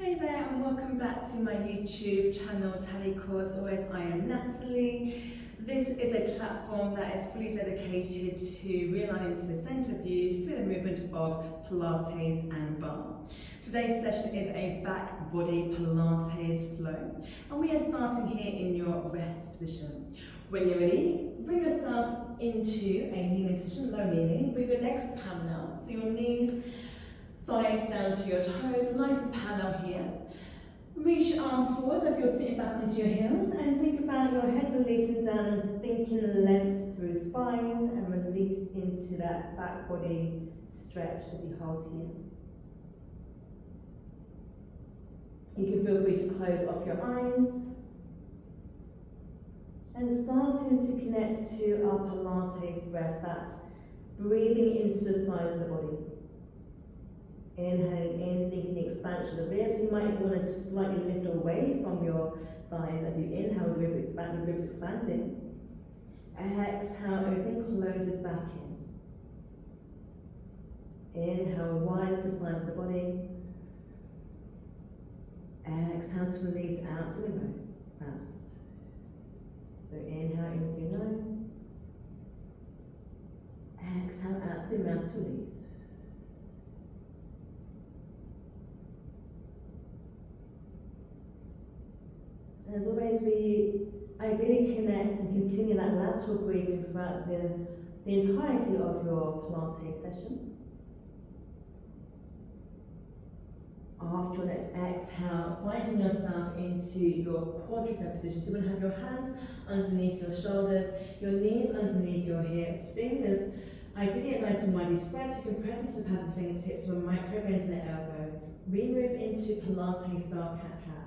Hey there and welcome back to my YouTube channel, Tally Course. Always, I am Natalie. This is a platform that is fully dedicated to realigning to the centre view through the movement of Pilates and Barre. Today's session is a back body Pilates flow, and we are starting here in your rest position. When you're ready, bring yourself into a kneeling position, low kneeling, with your legs parallel, so your knees, thighs down to your toes, nice and parallel here. Reach your arms forwards as you're sitting back onto your heels, and think about your head releasing down and thinking length through spine and release into that back body stretch as you hold here. You can feel free to close off your eyes and starting to connect to our Pilates breath, that breathing into the sides of the body. Inhaling in, thinking expansion of the ribs. You might want to just slightly lift away from your thighs as you inhale, the ribs expanding. Exhale, everything closes back in. Inhale, wide to the sides of the body. Exhale to release out through the mouth. So inhale in through your nose. Exhale out through the mouth to release. As always, we ideally connect and continue that lateral breathing throughout the entirety of your Pilates session. After your next exhale, finding yourself into your quadruped position. So you're going to have your hands underneath your shoulders, your knees underneath your hips, fingers ideally at nice and widely spread, so you can press into the pads of fingertips with micro bends in the elbows. We move into Pilates style cat-cow.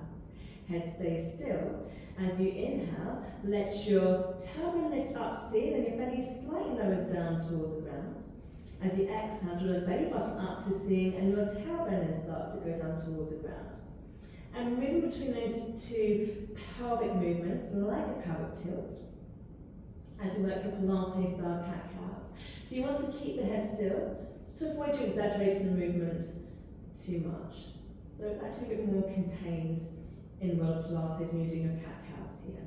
Head stays still. As you inhale, let your tailbone lift up, see, and your belly slightly lowers down towards the ground. As you exhale, draw your belly button up to seeing, and your tailbone then starts to go down towards the ground. And moving between those two pelvic movements, like a pelvic tilt, as you work your Pilates style cat-cows. So you want to keep the head still to avoid you exaggerating the movement too much. So it's actually a bit more contained in world of Pilates when you're doing your cat-cows here.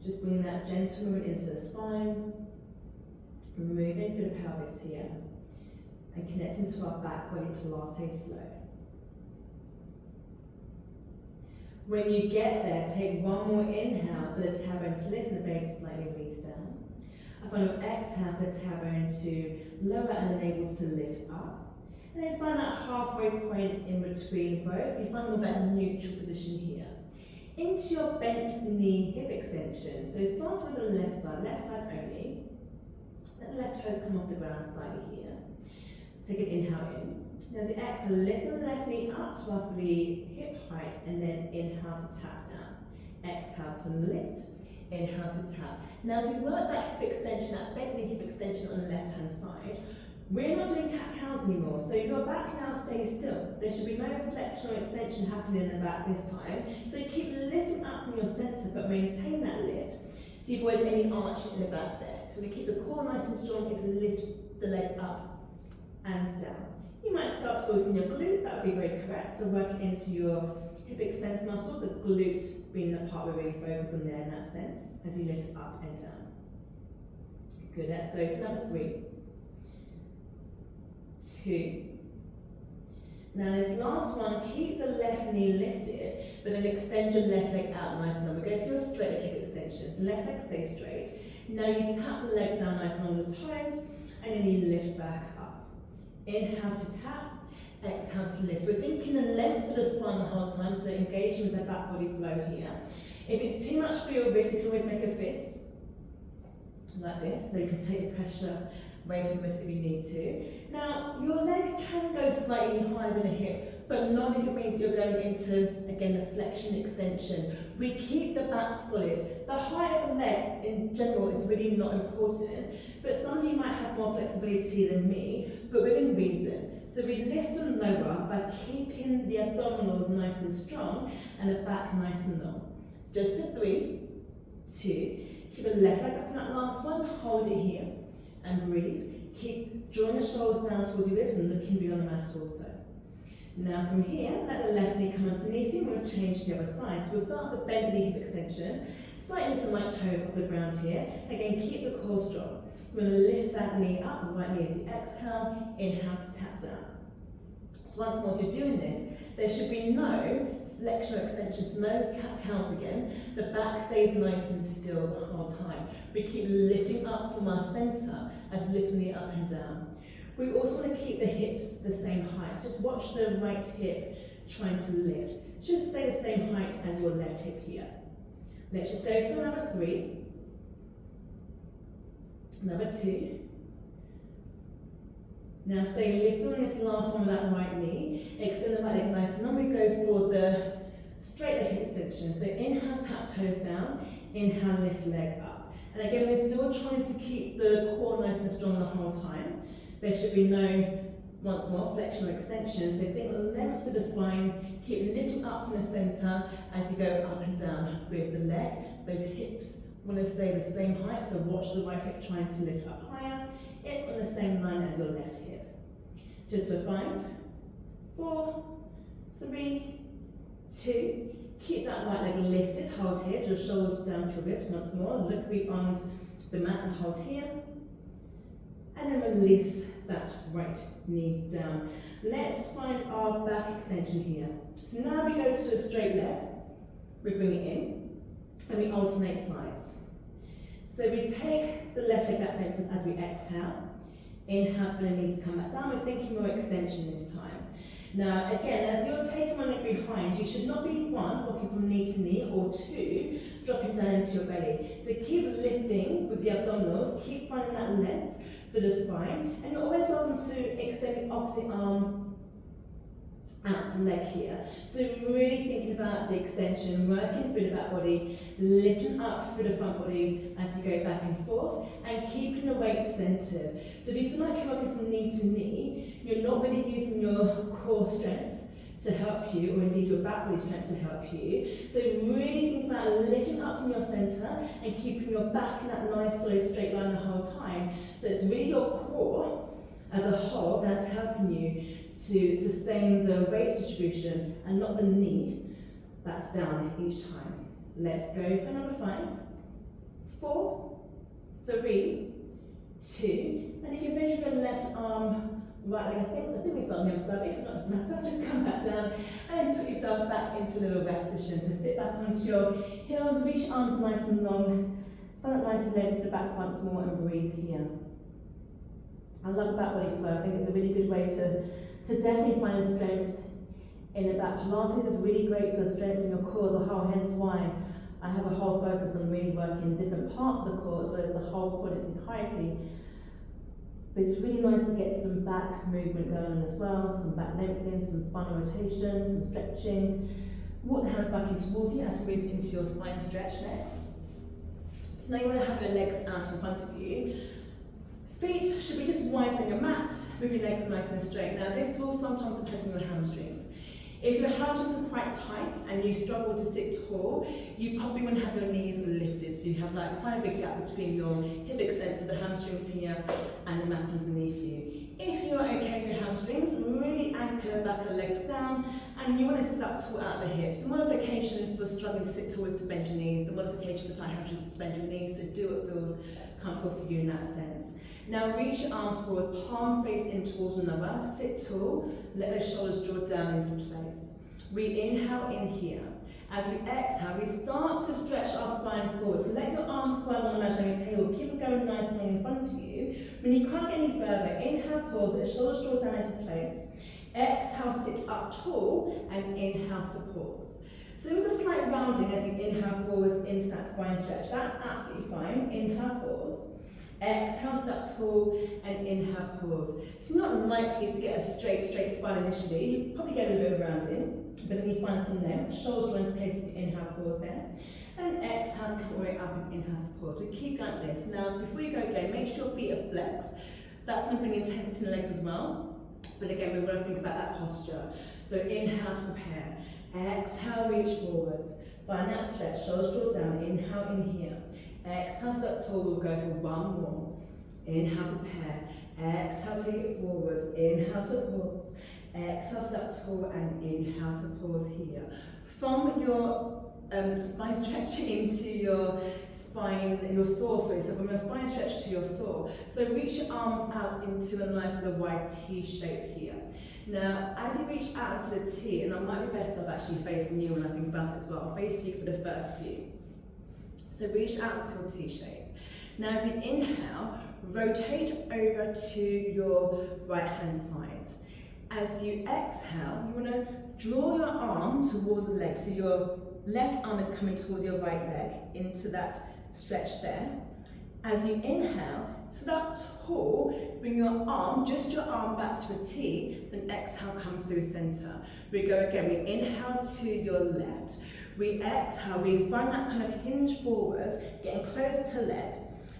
Just bringing that gentle movement into the spine, moving through the pelvis here, and connecting to our back body Pilates flow. When you get there, take one more inhale for the tailbone to lift and the belly to slightly release down. A final exhale for the tailbone to lower and enable to lift up. And then find that halfway point in between both. You find more that neutral position here. Into your bent knee hip extension. So start with the left side only. Let the left toes come off the ground slightly here. Take an inhale in. As you exhale, lift the left knee up to roughly hip height, and then inhale to tap down. Exhale to lift. Inhale to tap. Now as you work that hip extension, that bent knee hip extension on the left hand side, we're not doing cat-cows anymore, so your back now stays still. There should be no flexion or extension happening in the back this time. So keep lifting up from your centre, but maintain that lift, so you avoid any arching in the back there. So we keep the core nice and strong, is lift the leg up and down. You might start to loosen your glute, that would be very correct. So work into your hip extensor muscles, the glute being the part we're really focused on there in that sense, as you lift up and down. Good, let's go for number 3. 2. Now this last one, keep the left knee lifted, but then extend your left leg out nice and long. We go for your straight leg hip extension. So left leg stays straight. Now you tap the leg down nice and on the toes, and then you lift back up. Inhale to tap, exhale to lift. So we're thinking the length of the spine the whole time, so engaging with the back body flow here. If it's too much for your wrist, you can always make a fist, like this, so you can take the pressure away from the wrist if you need to. Now, your leg can go slightly higher than the hip, but not if it means that you're going into, again, the flexion extension. We keep the back solid. The height of the leg in general is really not important, but some of you might have more flexibility than me, but within reason. So we lift and lower by keeping the abdominals nice and strong and the back nice and long. Just for 3, 2, keep the left leg up in that last one, hold it here, and breathe. Keep drawing the shoulders down towards your ribs and looking beyond the mat also. Now from here, let the left knee come underneath you. We're going to change to the other side. So we'll start with the bent knee hip extension. Slightly lift the right toes off the ground here. Again, keep the core strong. We're going to lift that knee up, the right knee as you exhale, inhale to tap down. So once more as you're doing this, there should be no flexion or extensions, no cat cows again. The back stays nice and still the whole time. We keep lifting up from our centre as we lift the knee up and down. We also want to keep the hips the same height. So just watch the right hip trying to lift. Just stay the same height as your left hip here. Let's just go for number 3. Number 2. Now stay lifted on this last one with that right knee. Extend the right leg nice. And then we go for the straight leg hip extension. So inhale, tap toes down. Inhale, lift leg up. And again, we're still trying to keep the core nice and strong the whole time. There should be no, once more, flexion or extension. So think length of the spine. Keep lifting up from the centre as you go up and down with the leg. Those hips want to stay the same height. So watch the right hip trying to lift up higher. It's on the same line as your left hip. Just for 5, 4, 3, 2. Keep that right leg lifted. Hold here. Your shoulders down to your ribs once more. Look beyond the mat and hold here. And then release that right knee down. Let's find our back extension here. So now we go to a straight leg. We bring it in and we alternate sides. So we take the left leg back, for instance, as we exhale. Inhale, going to need to come back down. We're thinking more extension this time. Now, again, as you're taking one leg behind, you should not be 1, walking from knee to knee, or 2, dropping down into your belly. So keep lifting with the abdominals, keep finding that length through the spine, and you're always welcome to extend the opposite arm out to leg here. So really thinking about the extension, working through the back body, lifting up through the front body as you go back and forth, and keeping the weight centered. So if you feel like you're working from knee to knee, you're not really using your core strength to help you, or indeed your back body strength to help you. So really think about lifting up from your center and keeping your back in that nice solid straight line the whole time. So it's really your core as a whole that's helping you to sustain the weight distribution and not the knee that's down each time. Let's go for number 5, 4, 3, 2, and you can finish with the left arm, right leg. I think we start on the other side, but if not, doesn't matter, just come back down and put yourself back into a little rest position. So sit back onto your heels, reach your arms nice and long, find it nice and length to the back once more, and breathe here. I love back body flow. I think it's a really good way to definitely find strength in the back. Pilates is really great for strengthening your core as a whole, hence why I have a whole focus on really working different parts of the core as well as the whole core in its entirety. But it's really nice to get some back movement going on as well, some back lengthening, some spinal rotation, some stretching. Walk the hands back in towards you as we move into your spine stretch next. So now you want to have your legs out in front of you. Feet should be just wide on your mat, move your legs nice and straight. Now this will sometimes depend on your hamstrings. If your hamstrings are quite tight and you struggle to sit tall, you probably want to have your knees lifted, so you have like quite a big gap between your hip extensors, the hamstrings here, and the mat underneath you. If you're okay with your hamstrings, really anchor back the legs down, and you want to sit up tall out the hips. The modification for struggling to sit tall is to bend your knees. The modification for tight hamstrings is to bend your knees, so do what feels comfortable for you in that sense. Now reach your arms forwards, palms face in towards one another, sit tall, let those shoulders draw down into place. We inhale in here. As we exhale, we start to stretch our spine forward. So let your arms slide on the imaginary table, keep it going nice and long in front of you. When you can't get any further, inhale, pause, let the shoulders draw down into place. Exhale, sit up tall, and inhale to pause. So there was a slight rounding as you inhale forwards into that spine stretch. That's absolutely fine. Inhale, pause. Exhale, sit up tall, and inhale, pause. So you're not likely to get a straight spine initially. You probably get a little bit of rounding, but then you find some length. Shoulders draw into place as you inhale, pause there. And exhale to come all the way up and inhale to pause. We keep going like this. Now, before you go again, make sure your feet are flexed. That's going to bring intensity in the legs as well. But again, we want to think about that posture. So inhale to prepare. Exhale, reach forwards. Find that stretch, shoulders draw down. Inhale in here. Exhale, sit up tall, we'll go for one more. Inhale, prepare. Exhale, take it forwards. Inhale to pause. Exhale, sit up tall and inhale to pause here. From your spine stretch into your spine, your sore, sorry, so from your spine stretch to your sore. So reach your arms out into a nice little wide T shape here. Now, as you reach out into the T, and I might be best off actually facing you when I think about it as well, I'll face you for the first few. So reach out into a T shape. Now as you inhale, rotate over to your right hand side. As you exhale, you want to draw your arm towards the leg. So your left arm is coming towards your right leg into that stretch there. As you inhale, sit up tall, bring your arm, just your arm back to a T, then exhale, come through center. We go again, we inhale to your left. We exhale, we find that kind of hinge forwards, getting closer to leg.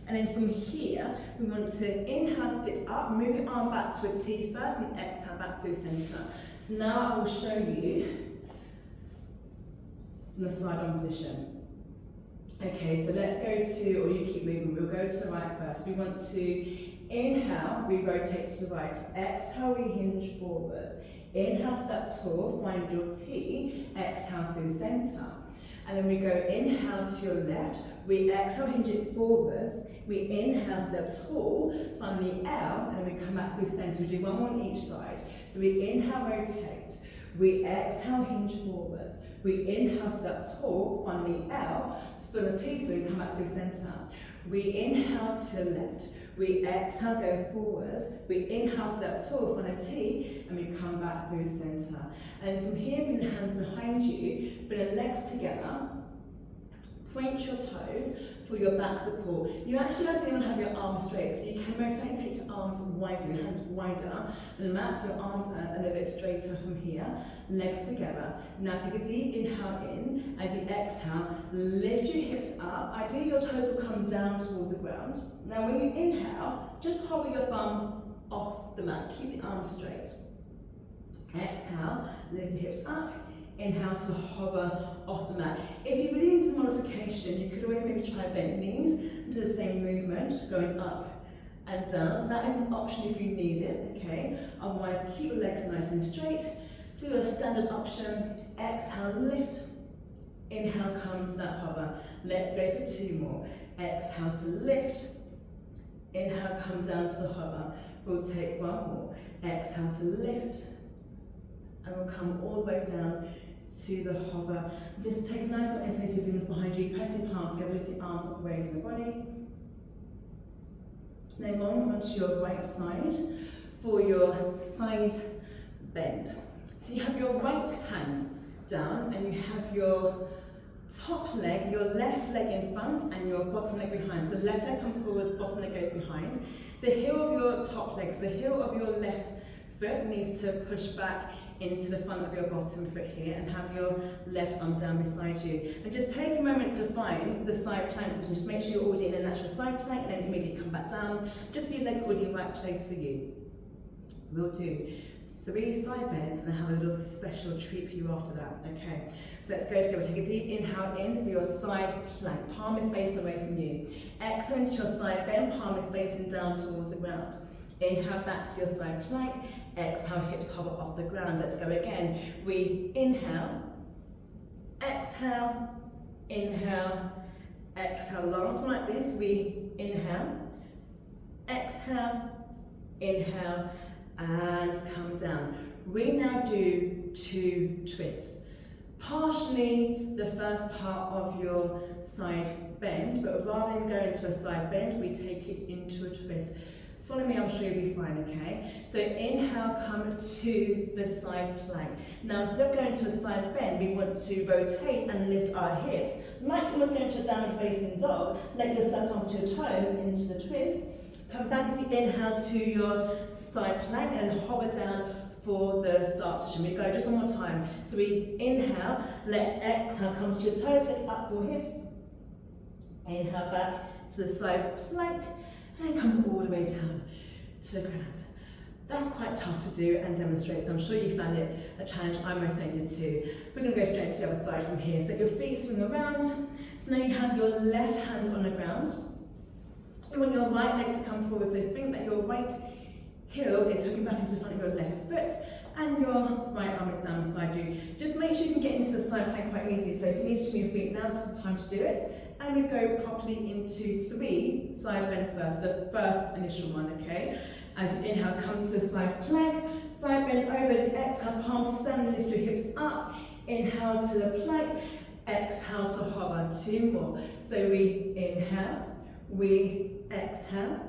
And then from here, we want to inhale, sit up, move your arm back to a T first, and exhale back through center. So now I will show you from the side arm position. Okay, so let's go to, or you keep moving, we'll go to the right first. We want to inhale, we rotate to the right. Exhale, we hinge forwards. Inhale, step tall, find your T, exhale through center. And then we go inhale to your left, we exhale, hinge it forwards, we inhale, step tall, find the L, and then we come back through center. We do one more on each side. So we inhale, rotate, we exhale, hinge forwards, we inhale, step tall, find the L, fill the T, so we come back through center. We inhale to the left, we exhale, go forwards, we inhale, step tall, find a T, and we come back through center. And from here, bring the hands behind you, bring the legs together, point your toes for your back support. You actually don't want to have your arms straight, so you can most certainly take your arms wider, your hands wider than the mat, so your arms are a little bit straighter from here, legs together. Now take a deep inhale in. As you exhale, lift your hips up. Ideally your toes will come down towards the ground. Now when you inhale, just hover your bum off the mat. Keep the arms straight. Exhale, lift the hips up. Inhale to hover off the mat. If you really need a modification, you could always maybe try bent knees, do the same movement, going up and down. So that is an option if you need it, okay? Otherwise, keep your legs nice and straight. For your standard option, exhale, lift. Inhale, come to that hover. Let's go for two more. Exhale to lift. Inhale, come down to the hover. We'll take one more. Exhale to lift. And we'll come all the way down to the hover. Just take a nice little exhale with your fingers behind you, press your palms together, lift your arms up away from the body. Then onto your right side for your side bend. So you have your right hand down and you have your top leg, your left leg in front and your bottom leg behind. So left leg comes forwards, bottom leg goes behind. The heel of your top leg, so the heel of your left foot needs to push back into the front of your bottom foot here and have your left arm down beside you. And just take a moment to find the side plank position. Just make sure you're already in a natural side plank and then immediately come back down. Just so your legs are already in the right place for you. We'll do 3 side bends and then have a little special treat for you after that. Okay, so let's go together. Take a deep inhale in for your side plank. Palm is facing away from you. Exhale into your side bend, palm is facing down towards the ground. Inhale back to your side plank. Exhale, hips hover off the ground. Let's go again. We inhale, exhale, inhale, exhale. Last one like this. We inhale, exhale, inhale, and come down. We now do 2 twists. Partially the first part of your side bend, but rather than go into a side bend, we take it into a twist. Follow me, I'm sure you'll be fine, okay? So inhale, come to the side plank. Now instead of going to a side bend, we want to rotate and lift our hips. Like you almost going to a downward facing dog, let yourself come to your toes into the twist. Come back as you inhale to your side plank and hover down for the start position. We go just one more time. So we inhale, let's exhale, come to your toes, lift up your hips. Inhale back to the side plank. And then come all the way down to the ground. That's quite tough to do and demonstrate, so I'm sure you found it a challenge. I most certainly did too. We're going to go straight to the other side from here. So your feet swing around. So now you have your left hand on the ground. You want your right leg to come forward, so think that your right heel is hooking back into the front of your left foot. and your right arm is down beside you. Just make sure you can get into the side plank quite easy. So if you need to move your feet, now's the time to do it. And we go properly into 3 side bends first, the first initial one, okay? As you inhale, come to the side plank, side bend over. As you exhale, palms stand, lift your hips up. Inhale to the plank, exhale to hover. 2 more. So we inhale, we exhale,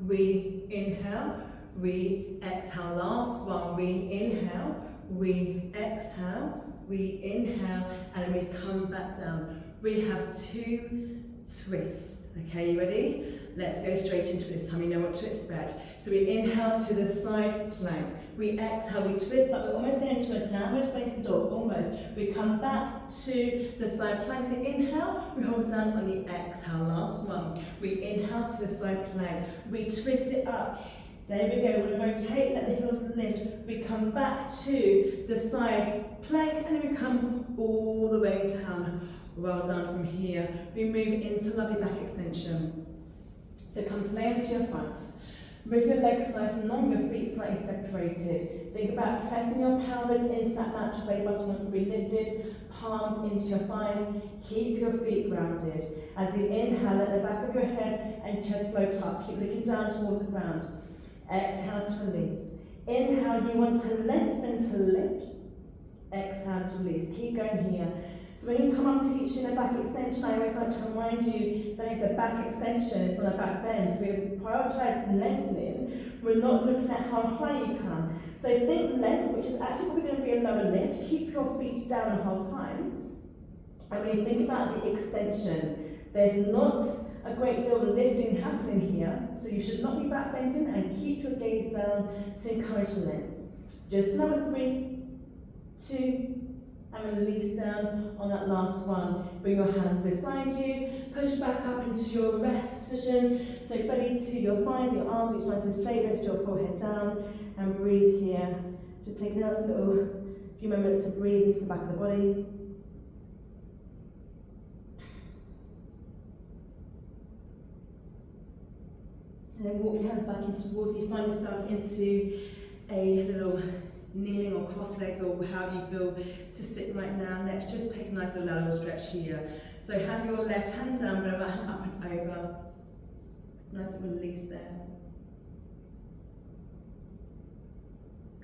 we inhale, we exhale. Last one, we inhale, we exhale, we inhale, and we come back down. We have 2 twists. Okay, you ready? Let's go straight into it this time. You know what to expect. So we inhale to the side plank. We exhale, we twist, but we're almost going into a downward facing dog, almost. We come back to the side plank. We inhale, we hold down on the exhale. Last one. We inhale to the side plank. We twist it up. There we go. We'll rotate, let the heels lift. We come back to the side plank, and then we come all the way down. Well done. From here, we move into lovely back extension. So come to lay onto your front. Move your legs nice and long, your feet slightly separated. Think about pressing your pelvis into that mat, your belly button wants to be lifted, palms into your thighs. Keep your feet grounded. As you inhale, let the back of your head and chest float up. Keep looking down towards the ground. Exhale to release. Inhale, you want to lengthen to lift. Exhale to release. Keep going here. So anytime I'm teaching a back extension, I always like to remind you that it's a back extension, it's not a back bend. So we prioritise lengthening. We're not looking at how high you come. So think length, which is actually probably going to be a lower lift. Keep your feet down the whole time. And when you think about the extension, there's not a great deal of lifting happening here. So you should not be back bending, and keep your gaze down to encourage length. Just another 3, 2, and release down on that last one. Bring your hands beside you, push back up into your rest position. So belly to your thighs, your arms each nice and straight, rest your forehead down, and breathe here. Just take a few moments to breathe into the back of the body. And then walk your hands back in towards you, find yourself into a little kneeling or cross legs, or however you feel to sit right now. Let's just take a nice little lateral stretch here. So have your left hand down, but right hand up and over. Nice little release there.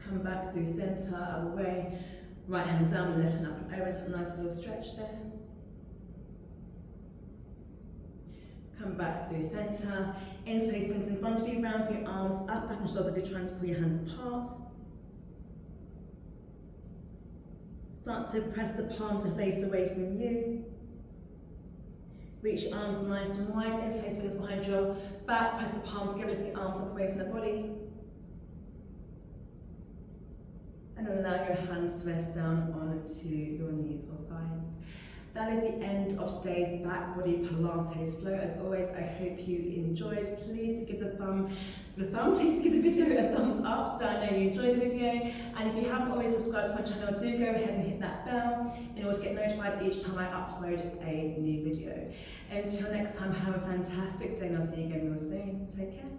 Come back through centre, out of the way. Right hand down, left hand up and over. So a nice little stretch there. Come back through centre. Interlace things in front of you, round for your arms up, back and shoulders up. You're trying to pull your hands apart. Start to press the palms and face away from you. Reach your arms nice and wide, interlace fingers behind your back, press the palms together, lift the arms up away from the body. And then allow your hands to rest down onto your knees or thighs. That is the end of today's back body Pilates flow. As always, I hope you enjoyed. Please do give please give the video a thumbs up so I know you enjoyed the video. And if you haven't already subscribed to my channel, do go ahead and hit that bell in order to get notified each time I upload a new video. Until next time, have a fantastic day, and I'll see you again real soon. Take care.